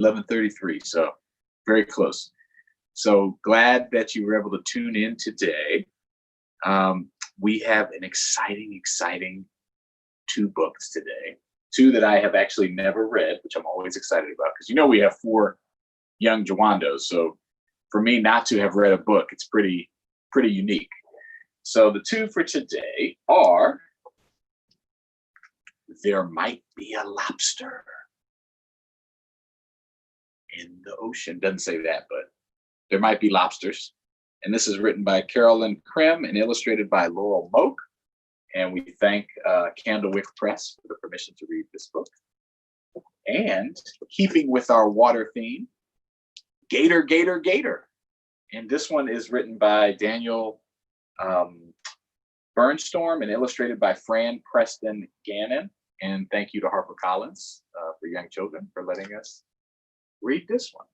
11:33, so very close. So glad that you were able to tune in today. We have an exciting two books today. Two that I have actually never read, which I'm always excited about because we have 4 young Jawandos. So for me not to have read a book, it's pretty unique. So the two for today are There Might Be a Lobster in the Ocean. Doesn't say that, but there might be lobsters. And this is written by Carolyn Krim and illustrated by Laurel Moak. And we thank Candlewick Press for the permission to read this book. And keeping with our water theme, Gator, Gator, Gator. And this one is written by Daniel Burnstorm and illustrated by Fran Preston Gannon. And thank you to HarperCollins for Young Children for letting us read this one.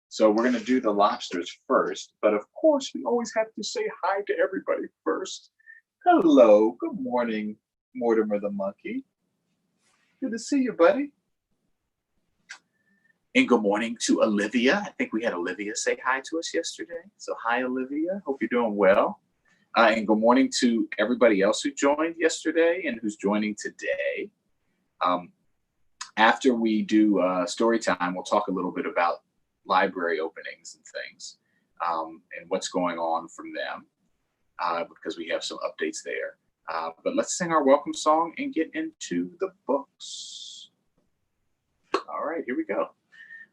So we're going to do the lobsters first, but of course we always have to say hi to everybody first. Hello, good morning, Mortimer the monkey. Good to see you, buddy. And good morning to Olivia. I think we had Olivia say hi to us yesterday. So hi, Olivia. Hope you're doing well. And good morning to everybody else who joined yesterday and who's joining today. After we do story time, we'll talk a little bit about library openings and things and what's going on from them because we have some updates there. But let's sing our welcome song and get into the books. All right, here we go.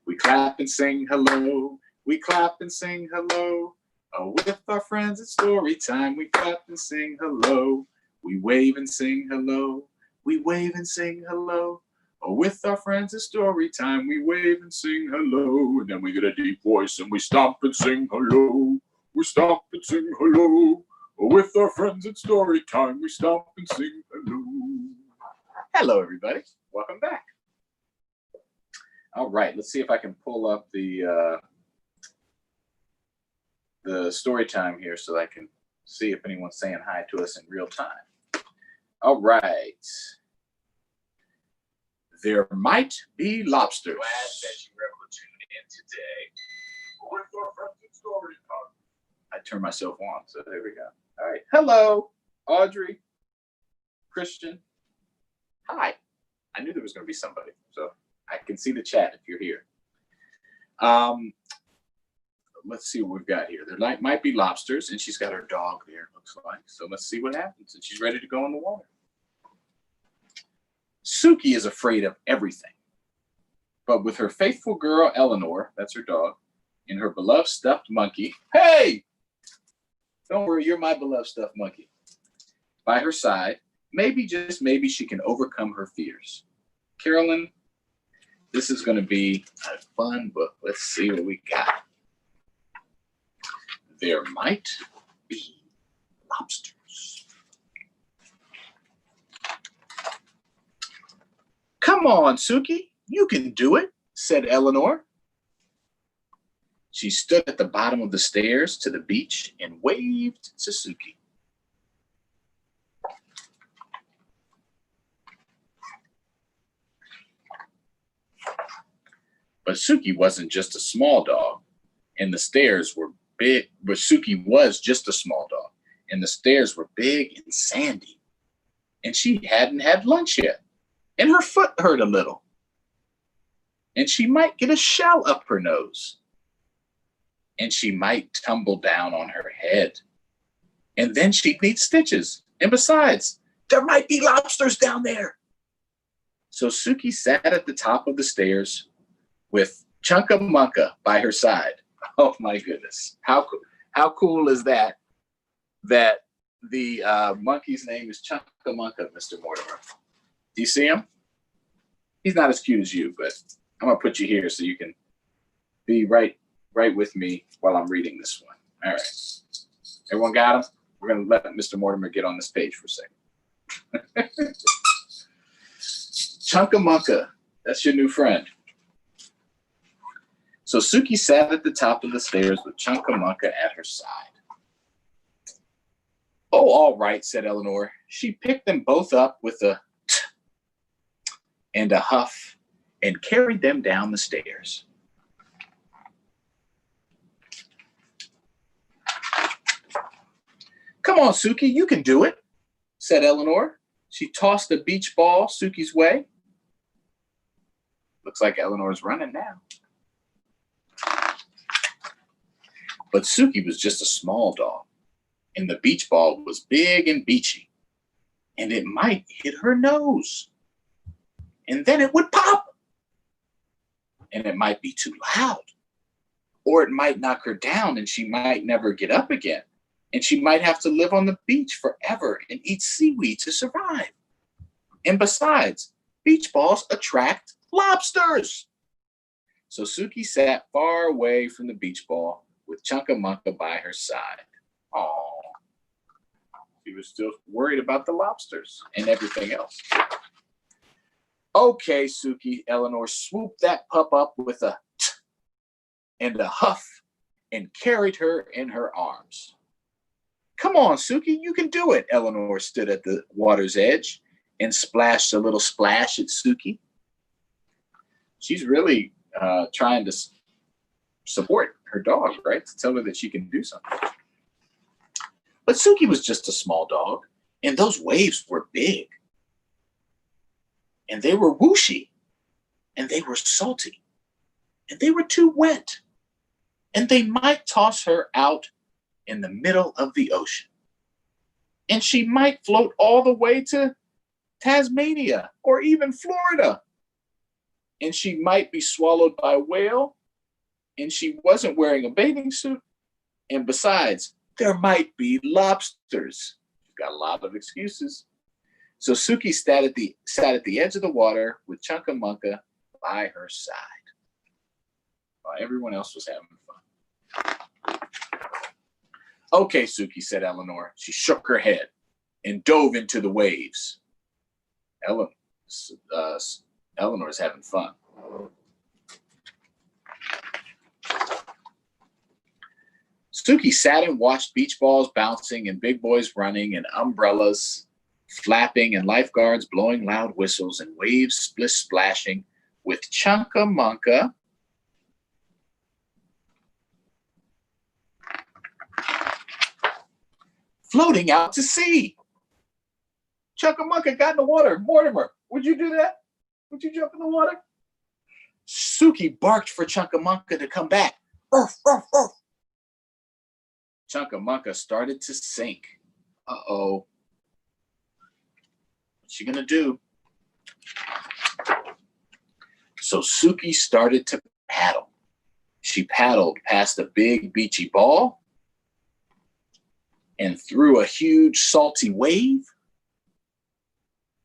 We clap and sing hello. We clap and sing hello. With our friends at story time, we clap and sing hello. We wave and sing hello. We wave and sing hello. With our friends at story time, we wave and sing hello. And then we get a deep voice and we stomp and sing hello. We stomp and sing hello. With our friends at story time, we stomp and sing hello. Hello, everybody. Welcome back. All right, let's see if I can pull up the story time here so I can see if anyone's saying hi to us in real time. All right. There Might Be Lobsters. Glad that you were able to tune in today. With our friends at story time. I turned myself on, so there we go. All right. Hello, Audrey, Christian. Hi. I knew there was going to be somebody, so I can see the chat if you're here. Let's see what we've got here. There might be lobsters, and she's got her dog there, looks like. So let's see what happens. And she's ready to go in the water. Suki is afraid of everything. But with her faithful girl, Eleanor, that's her dog, and her beloved stuffed monkey, hey! Don't worry, you're my beloved stuffed monkey. By her side, maybe, just maybe, she can overcome her fears. Carolyn, this is going to be a fun book. Let's see what we got. There Might Be Lobsters. Come on, Suki, you can do it, said Eleanor. She stood at the bottom of the stairs to the beach and waved to Suki. But Suki wasn't just a small dog, and the stairs were big. But Suki was just a small dog, and the stairs were big and sandy. And she hadn't had lunch yet, and her foot hurt a little. And she might get a shell up her nose. And she might tumble down on her head. And then she'd need stitches. And besides, there might be lobsters down there. So Suki sat at the top of the stairs with Chunkamunka by her side. Oh my goodness. How cool is that? That the monkey's name is Chunkamunka, Mr. Mortimer. Do you see him? He's not as cute as you, but I'm gonna put you here so you can be right with me while I'm reading this one. All right. Everyone got him? We're gonna let Mr. Mortimer get on this page for a second. Chunkamunka, that's your new friend. So Suki sat at the top of the stairs with Chunkamunka at her side. Oh, all right, said Eleanor. She picked them both up with a t and a huff and carried them down the stairs. "Come on, Suki, you can do it," said Eleanor. She tossed a beach ball Suki's way. Looks like Eleanor's running now. But Suki was just a small dog, and the beach ball was big and beachy, and it might hit her nose, and then it would pop, and it might be too loud, or it might knock her down and she might never get up again, and she might have to live on the beach forever and eat seaweed to survive. And besides, beach balls attract lobsters. So Suki sat far away from the beach ball with Chunkamunka by her side. Oh, she was still worried about the lobsters and everything else. "Okay, Suki," Eleanor swooped that pup up with a t and a huff and carried her in her arms. "Come on, Suki, you can do it." Eleanor stood at the water's edge and splashed a little splash at Suki. She's really trying to support her dog, right? To tell her that she can do something. But Suki was just a small dog, and those waves were big. And they were whooshy, and they were salty, and they were too wet, and they might toss her out in the middle of the ocean. And she might float all the way to Tasmania or even Florida. And she might be swallowed by a whale, and she wasn't wearing a bathing suit. And besides, there might be lobsters. She's got a lot of excuses. So Suki sat at the edge of the water with Chunkamunka by her side, while everyone else was having fun. "Okay, Suki," said Eleanor. She shook her head and dove into the waves. Eleanor's having fun. Suki sat and watched beach balls bouncing and big boys running and umbrellas flapping and lifeguards blowing loud whistles and waves splashing with Chunkamunka floating out to sea. Chunkamunka got in the water. "Mortimer, would you do that? Would you jump in the water?" Suki barked for Chunkamunka to come back. "Ruff, ruff, ruff." Chunkamunka started to sink. Uh-oh. What's she gonna do? So Suki started to paddle. She paddled past a big beachy ball and through a huge salty wave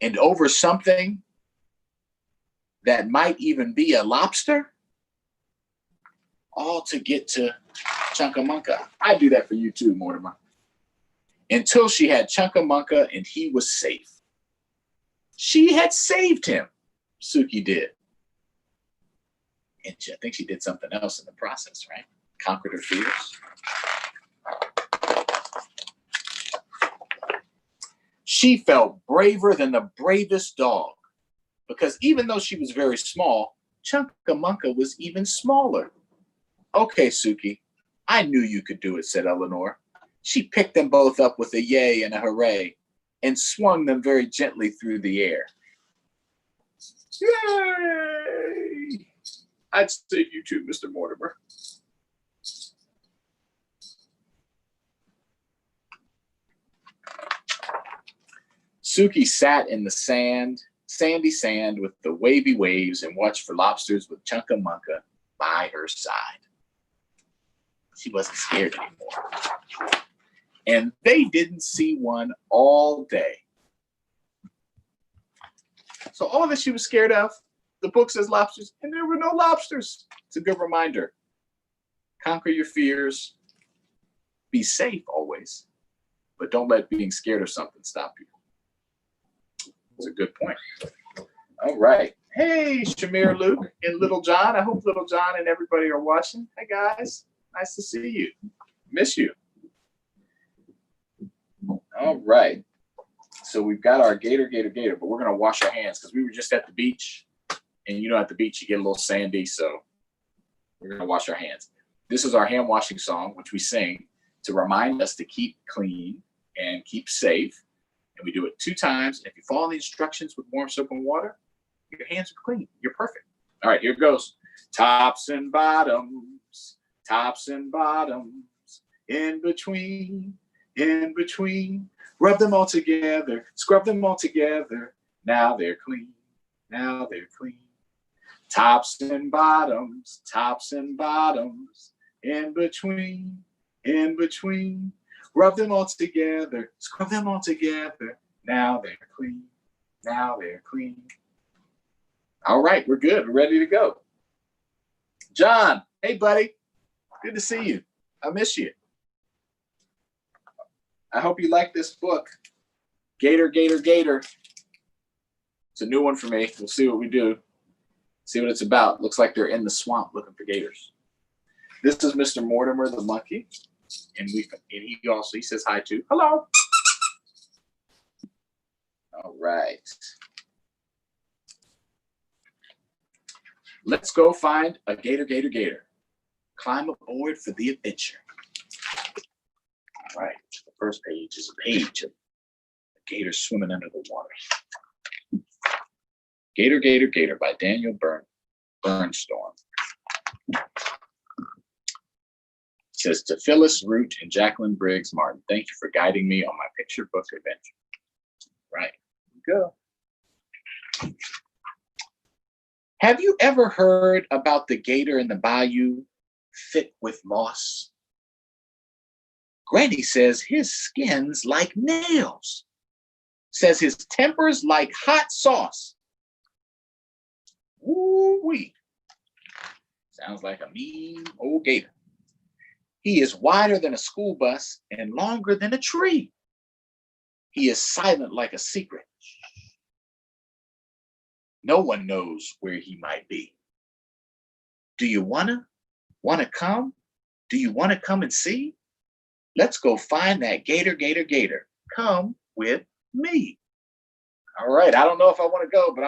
and over something that might even be a lobster, all to get to Chunkamunka. I do that for you too, Mortimer. Until she had Chunkamunka and he was safe. She had saved him, Suki did. And I think she did something else in the process, right? Conquered her fears. She felt braver than the bravest dog, because even though she was very small, Chunkamunka was even smaller. "Okay, Suki, I knew you could do it," said Eleanor. She picked them both up with a yay and a hooray and swung them very gently through the air. "Yay! I'd save you too, Mr. Mortimer." Suki sat in the sandy sand with the wavy waves and watched for lobsters with Chunkamunka by her side. She wasn't scared anymore. And they didn't see one all day. So all that she was scared of, the book says lobsters, and there were no lobsters. It's a good reminder. Conquer your fears. Be safe always, but don't let being scared of something stop you. That's a good point. All right. Hey, Shamir, Luke, and Little John. I hope Little John and everybody are watching. Hey, guys. Nice to see you. Miss you. All right. So we've got our gator, but we're going to wash our hands because we were just at the beach And you know, at the beach, you get a little sandy. So we're going to wash our hands. This is our hand washing song, which we sing to remind us to keep clean and keep safe. And we do it 2 times. If you follow the instructions with warm soap and water, your hands are clean. You're perfect. All right, here it goes. Tops and bottoms, in between, rub them all together, scrub them all together. Now they're clean, now they're clean. Tops and bottoms, in between, rub them all together, scrub them all together. Now they're clean, now they're clean. All right, we're good. We're ready to go. John, hey, buddy. Good to see you. I miss you. I hope you like this book. Gator, Gator, Gator. It's a new one for me. We'll see what we do. See what it's about. Looks like they're in the swamp looking for gators. This is Mr. Mortimer the monkey. And he says hi too. Hello. All right. Let's go find a gator, gator, gator. Climb aboard for the adventure. All right, the first page is a page of a gator swimming under the water. Gator, Gator, Gator by Daniel Burnstorm. It says, to Phyllis Root and Jacqueline Briggs Martin, thank you for guiding me on my picture book adventure. Right, here we go. Have you ever heard about the gator in the bayou, thick with moss? Granny says his skin's like nails. Says his temper's like hot sauce. Woo-wee. Sounds like a mean old gator. He is wider than a school bus and longer than a tree. He is silent like a secret. No one knows where he might be. Do you wanna come? Do you wanna come and see? Let's go find that gator, gator, gator. Come with me. All right, I don't know if I wanna go, but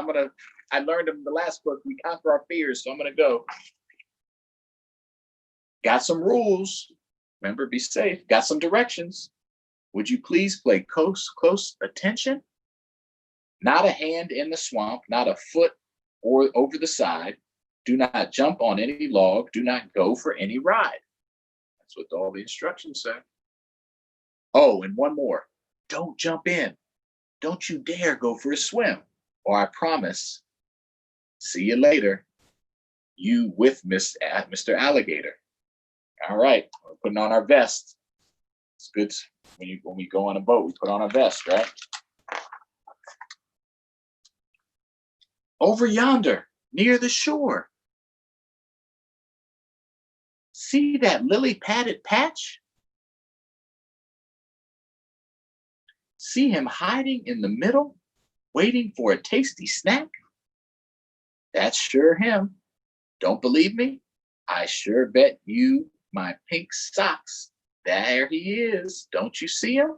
I learned in the last book, we conquer our fears, so I'm gonna go. Got some rules. Remember, be safe. Got some directions. Would you please pay close attention? Not a hand in the swamp, not a foot or over the side. Do not jump on any log. Do not go for any ride. That's what all the instructions say. Oh, and one more. Don't jump in. Don't you dare go for a swim, or I promise, see you later, you with Mr. Alligator. All right, we're putting on our vest. It's good when we go on a boat, we put on our vest, right? Over yonder, near the shore. See that lily-padded patch? See him hiding in the middle, waiting for a tasty snack? That's sure him. Don't believe me? I sure bet you my pink socks. There he is. Don't you see him?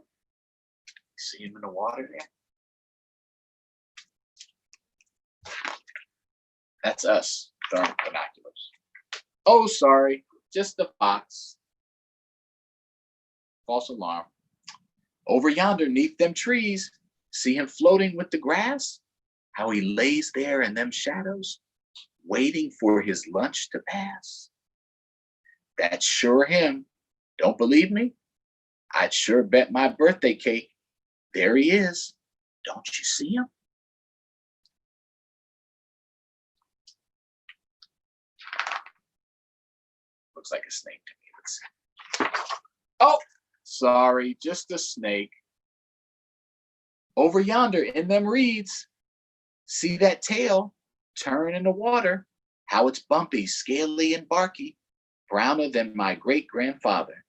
See him in the water there? That's us with our binoculars. Oh, sorry, just the fox. False alarm. Over yonder, neath them trees, see him floating with the grass? How he lays there in them shadows, waiting for his lunch to pass? That's sure him. Don't believe me? I'd sure bet my birthday cake. There he is. Don't you see him? Looks like a snake to me. Let's see. Oh, sorry, just a snake. Over yonder in them reeds, see that tail turn in the water? How it's bumpy, scaly, and barky, browner than my great-grandfather.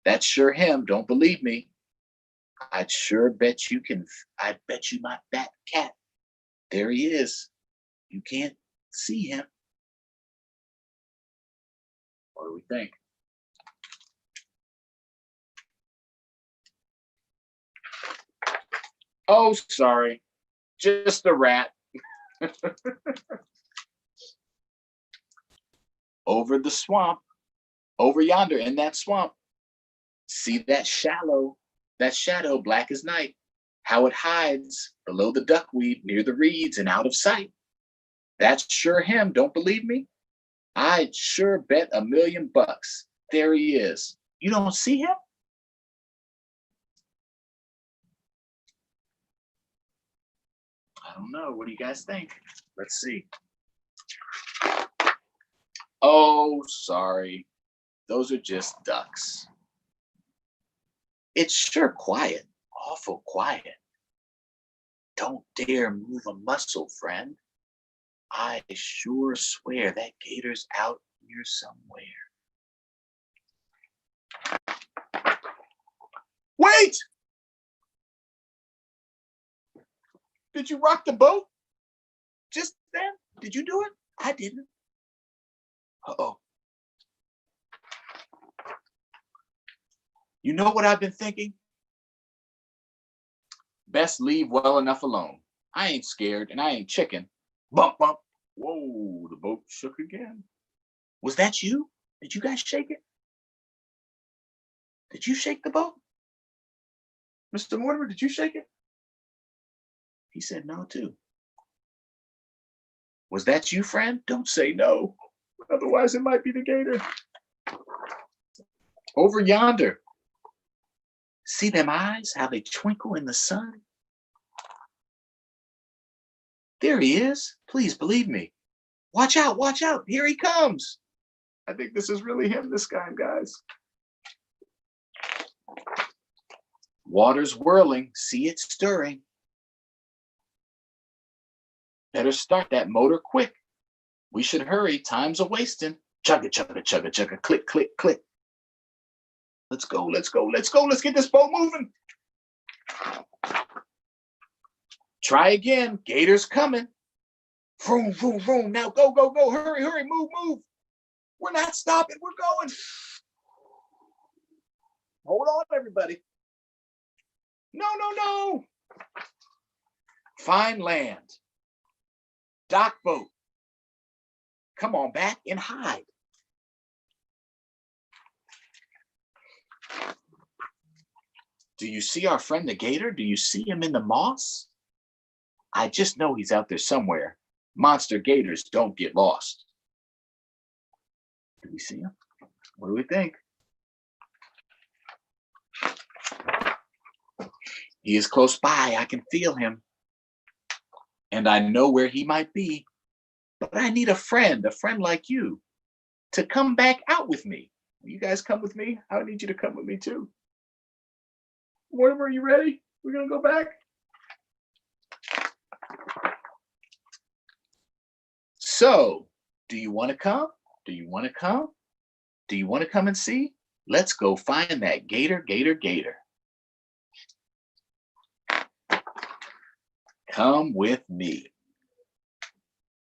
That's sure him. Don't believe me? I'd bet you my fat cat. There he is. You can't see him. What do we think? Oh, sorry. Just a rat. Over the swamp, over yonder in that swamp, see that shadow black as night, how it hides below the duckweed near the reeds and out of sight. That's sure him, don't believe me? I'd sure bet $1,000,000. There he is. You don't see him? I don't know. What do you guys think? Let's see. Oh, sorry. Those are just ducks. It's sure quiet, awful quiet. Don't dare move a muscle, friend. I sure swear that gator's out here somewhere. Wait! Did you rock the boat? Just then? Did you do it? I didn't. Uh-oh. You know what I've been thinking? Best leave well enough alone. I ain't scared and I ain't chicken. Bump, bump. Whoa, the boat shook again. Was that you? Did you guys shake it? Did you shake the boat? Mr. Mortimer, did you shake it? He said no, too. Was that you, friend? Don't say no. Otherwise, it might be the gator. Over yonder. See them eyes, how they twinkle in the sun? There he is. Please believe me. Watch out, watch out. Here he comes. I think this is really him this time, guys. Water's whirling. See it stirring. Better start that motor quick. We should hurry. Time's a wasting. Chugga, chugga, chugga, chugga. Click, click, click. Let's go, let's go, let's go. Let's get this boat moving. Try again. Gator's coming. Vroom, vroom, vroom. Now go, go, go. Hurry, hurry. Move, move. We're not stopping. We're going. Hold on, everybody. No, no, no. Fine land. Dock boat. Come on back and hide. Do you see our friend the gator? Do you see him in the moss? I just know he's out there somewhere. Monster gators don't get lost. Do we see him? What do we think? He is close by. I can feel him. And I know where he might be. But I need a friend like you, to come back out with me. Will you guys come with me? I need you to come with me too. Mortimer, are you ready? We're going to go back. So, do you want to come? Do you want to come? Do you want to come and see? Let's go find that gator, gator, gator. Come with me.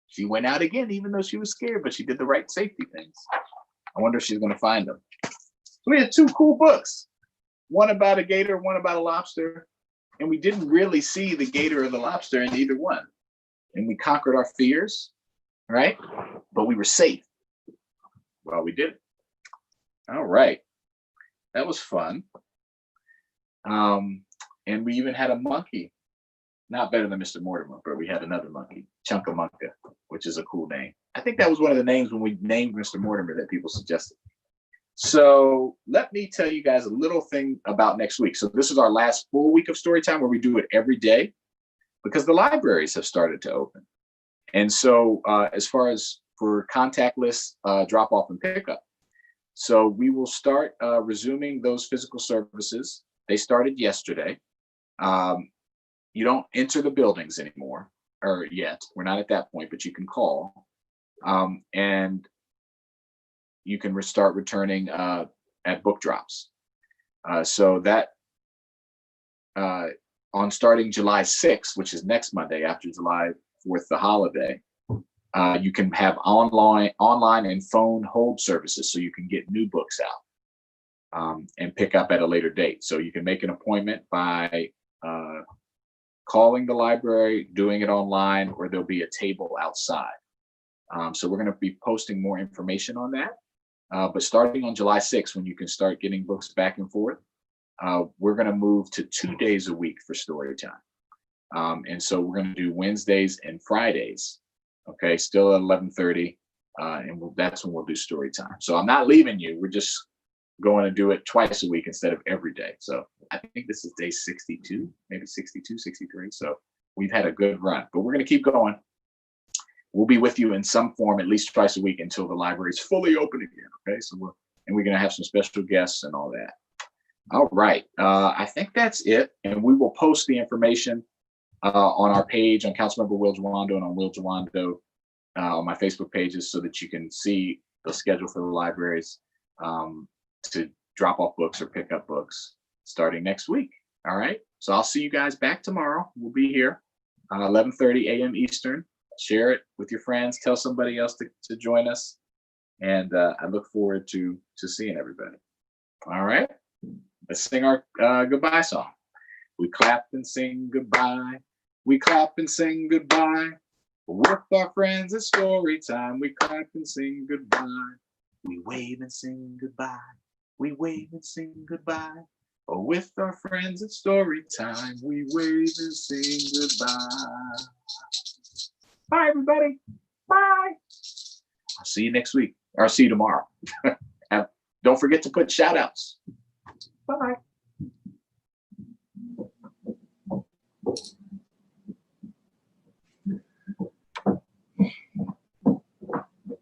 She went out again, even though she was scared, but she did the right safety things. I wonder if she's going to find them. So we had two cool books. One about a gator, one about a lobster. And we didn't really see the gator or the lobster in either one. And we conquered our fears, right? But we were safe. Well, we did it. All right. That was fun. And we even had a monkey. Not better than Mr. Mortimer, but we had another monkey, Chunkamunka, which is a cool name. I think that was one of the names when we named Mr. Mortimer that people suggested. So let me tell you guys a little thing about next week. So this is our last full week of Storytime where we do it every day because the libraries have started to open. And so as far as for contactless drop off and pickup, so we will start resuming those physical services. They started yesterday. You don't enter the buildings anymore, or yet. We're not at that point, but you can call. And you can start returning at book drops. So that on starting July 6th, which is next Monday after July 4th, the holiday, you can have online and phone hold services so you can get new books out and pick up at a later date. So you can make an appointment by calling the library, doing it online, or there'll be a table outside. So we're going to be posting more information on that. But starting on July 6th, when you can start getting books back and forth, we're going to move to 2 days a week for story time. And so we're going to do Wednesdays and Fridays. Okay, still at 11:30, and that's when we'll do story time. So I'm not leaving you. We're just going to do it twice a week instead of every day. So I think this is day 62, maybe 62, 63. So we've had a good run, but we're going to keep going. We'll be with you in some form at least twice a week until the library is fully open again. Okay, so we're going to have some special guests and all that. All right, I think that's it, and we will post the information on our page on Councilmember Will Jawando and on Will Jawando on my Facebook pages, so that you can see the schedule for the libraries to drop off books or pick up books starting next week. All right, so I'll see you guys back tomorrow. We'll be here 11:30 a.m. Eastern. Share it with your friends. Tell somebody else to join us, and I look forward to seeing everybody. All right, let's sing our goodbye song. We clap and sing goodbye. We clap and sing goodbye. With our friends at story time, we clap and sing goodbye. We wave and sing goodbye. We wave and sing goodbye. Oh, with our friends at story time, we wave and sing goodbye. Bye, everybody. Bye. I'll see you next week, or I'll see you tomorrow. Don't forget to put shout outs. Bye.